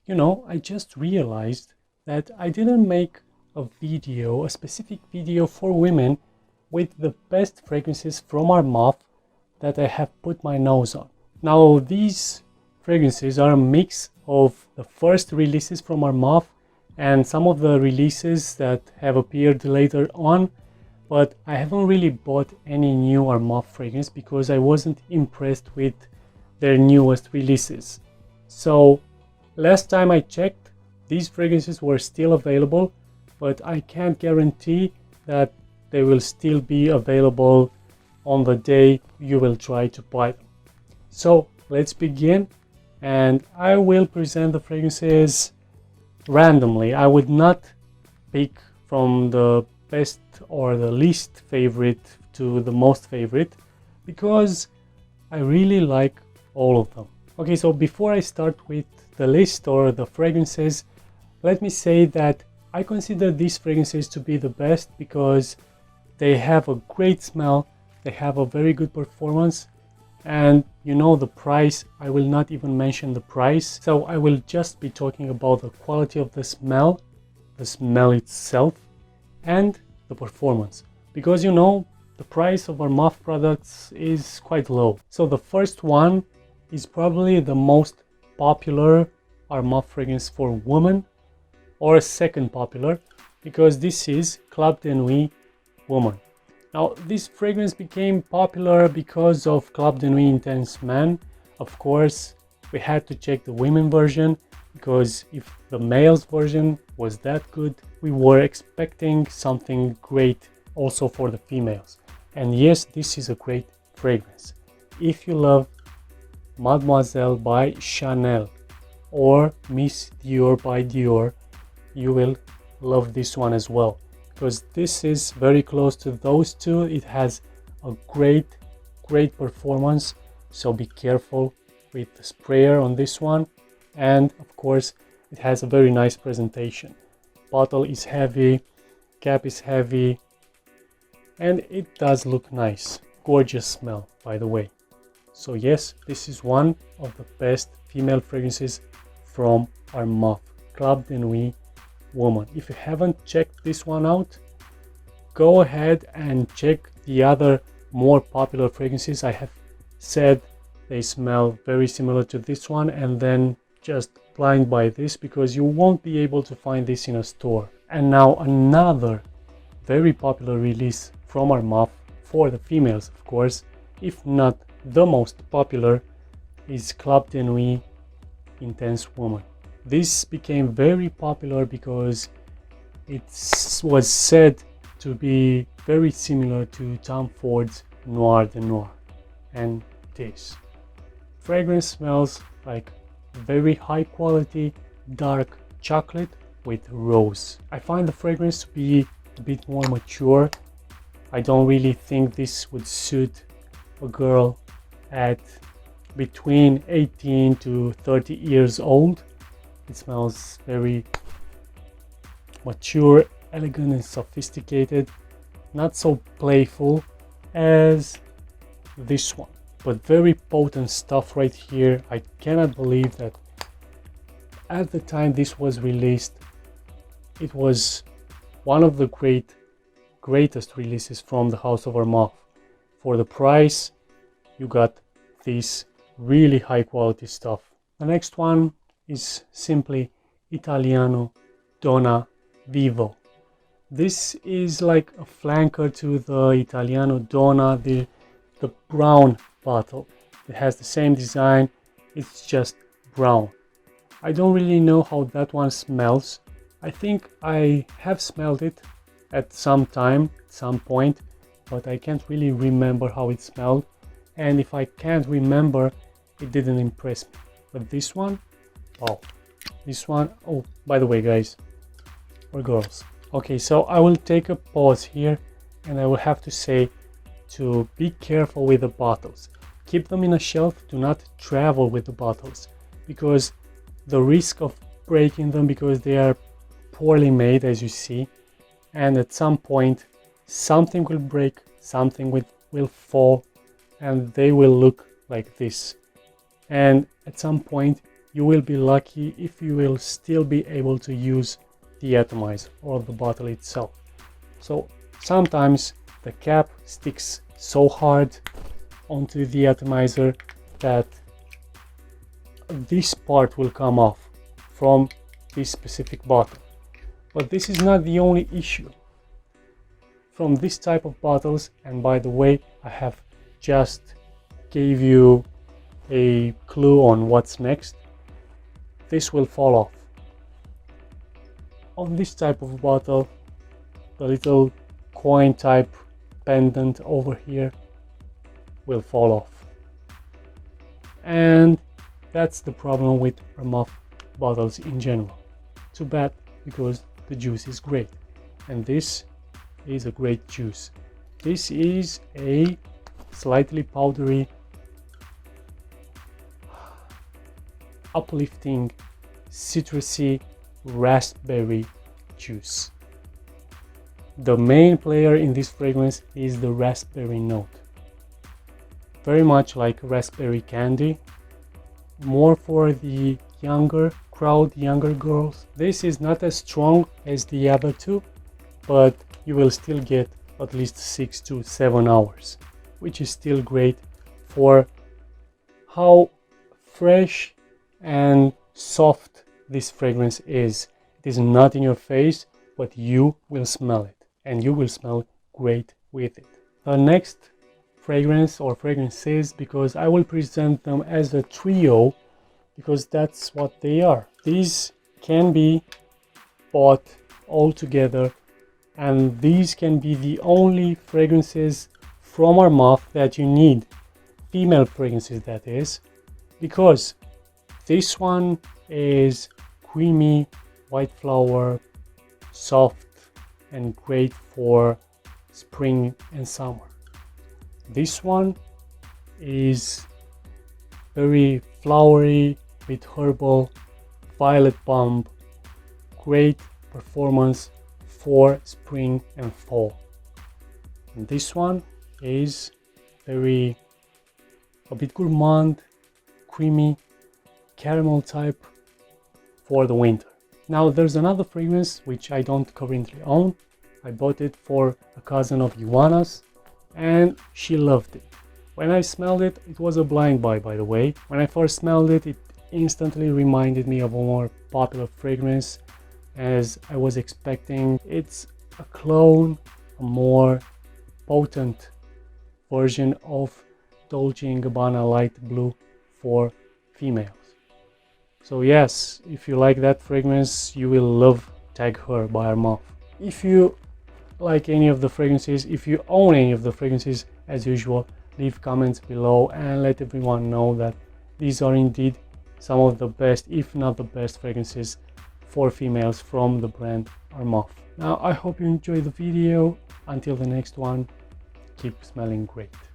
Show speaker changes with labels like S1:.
S1: I just realized that I didn't make a specific video for women with the best fragrances from Armaf that I have put my nose on. Now, these fragrances are a mix of the first releases from Armaf and some of the releases that have appeared later on, but I haven't really bought any new Armaf fragrance because I wasn't impressed with their newest releases. So last time I checked, these fragrances were still available, but I can't guarantee that they will still be available on the day you will try to buy them. So let's begin, and I will present the fragrances randomly. I would not pick from the best or the least favorite to the most favorite because I really like all of them. Okay, so before I start with the list or the fragrances, let me say that I consider these fragrances to be the best because they have a great smell, they have a very good performance, and the price, I will not even mention the price. So I will just be talking about the quality of the smell itself, and the performance. Because the price of Armaf products is quite low. So the first one is probably the most popular Armaf fragrance for women, or second popular, because this is Clopton Woman. Now, this fragrance became popular because of Clopton Intense Man. Of course, we had to check the women version, because if the male's version was that good, we were expecting something great also for the females. And yes, this is a great fragrance. If you love Mademoiselle by Chanel or Miss Dior by Dior, you will love this one as well, because this is very close to those two. It has a great performance, so be careful with the sprayer on this one. And of course, it has a very nice presentation. Bottle is heavy, cap is heavy, and it does look nice. Gorgeous smell, by the way. So yes, this is one of the best female fragrances from Armaf, Clopton Woman. If you haven't checked this one out, go ahead and check the other more popular fragrances. I have said they smell very similar to this one, and then just blind buy this because you won't be able to find this in a store. And now another very popular release from Armaf for the females, of course, if not the most popular, is Clopton Intense Woman. This became very popular because it was said to be very similar to Tom Ford's Noir de Noir, and this fragrance smells like very high quality dark chocolate with rose. I find the fragrance to be a bit more mature. I don't really think this would suit a girl at between 18 to 30 years old. It smells very mature, elegant and sophisticated, not so playful as this one, but very potent stuff right here. I cannot believe that at the time this was released, it was one of the greatest releases from the house of Armaf. For the price, you got this really high quality stuff. The next one is simply Italiano Donna Vivo. This is like a flanker to the Italiano Donna, the brown bottle. It has the same design, it's just brown. I don't really know how that one smells. I think I have smelled it at some point, but I can't really remember how it smelled. And if I can't remember, it didn't impress me. But this one, oh, by the way, guys, or girls. Okay, so I will take a pause here, and I will have to say to be careful with the bottles. Keep them in a shelf, do not travel with the bottles, because the risk of breaking them, because they are poorly made, as you see, and at some point something will break, something will fall, and they will look like this. And at some point you will be lucky if you will still be able to use the atomizer or the bottle itself. So sometimes the cap sticks so hard onto the atomizer that this part will come off from this specific bottle. But this is not the only issue. From this type of bottles, and by the way, I have just gave you a clue on what's next, this will fall off. On this type of bottle, the little coin type pendant over here will fall off. And that's the problem with Armaf bottles in general. Too bad, because the juice is great, and this is a great juice. This is a slightly powdery, uplifting, citrusy raspberry juice. The main player in this fragrance is the raspberry note. Very much like raspberry candy, more for the younger crowd, younger girls. This is not as strong as the other two, but you will still get at least 6 to 7 hours, which is still great for how fresh and soft this fragrance is. It is not in your face, but you will smell it, and you will smell great with it. The next fragrance or fragrances, because I will present them as a trio, because that's what they are. These can be bought all together, and these can be the only fragrances from Armaf that you need. Female fragrances, that is, because this one is creamy, white flower, soft, and great for spring and summer. This one is very flowery with herbal, violet bomb, great performance for spring and fall. And this one is a bit gourmand, creamy, caramel type for the winter. Now there's another fragrance which I don't currently own. I bought it for a cousin of Ioana's, and she loved it. When I smelled it, it was a blind buy, by the way. When I first smelled it, it instantly reminded me of a more popular fragrance, as I was expecting. It's a clone, a more potent version of Dolce & Gabbana Light Blue for females. So yes, if you like that fragrance, you will love Tag Her by Armaf. If you like any of the fragrances, if you own any of the fragrances, as usual, leave comments below and let everyone know that these are indeed some of the best, if not the best, fragrances for females from the brand Armaf. Now I hope you enjoyed the video. Until the next one, keep smelling great.